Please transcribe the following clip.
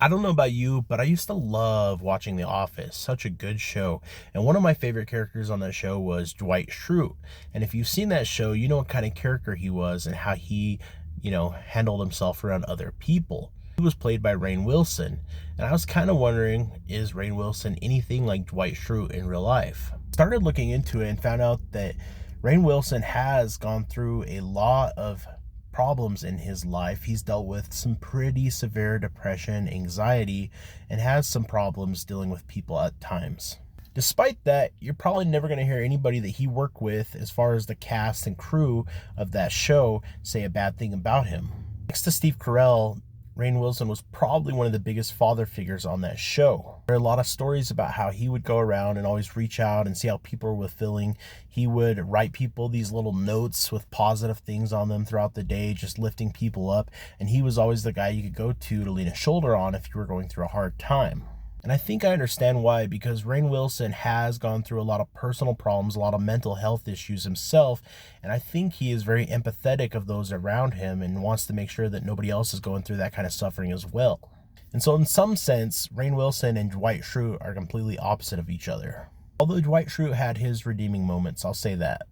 I don't know about you, but I used to love watching The Office. Such a good show. And one of my favorite characters on that show was Dwight Schrute. And if you've seen that show, you know what kind of character he was and how he, handled himself around other people. He was played by Rainn Wilson. And I was kind of wondering, is Rainn Wilson anything like Dwight Schrute in real life? Started looking into it and found out that Rainn Wilson has gone through a lot of problems in his life. He's dealt with some pretty severe depression, anxiety, and has some problems dealing with people at times. Despite that, you're probably never going to hear anybody that he worked with, as far as the cast and crew of that show, say a bad thing about him. Next to Steve Carell, Rainn Wilson was probably one of the biggest father figures on that show. There are a lot of stories about how he would go around and always reach out and see how people were feeling. He would write people these little notes with positive things on them throughout the day, just lifting people up. And he was always the guy you could go to lean a shoulder on if you were going through a hard time. And I think I understand why, because Rainn Wilson has gone through a lot of personal problems, a lot of mental health issues himself, and I think he is very empathetic of those around him and wants to make sure that nobody else is going through that kind of suffering as well. And so in some sense, Rainn Wilson and Dwight Schrute are completely opposite of each other. Although Dwight Schrute had his redeeming moments, I'll say that.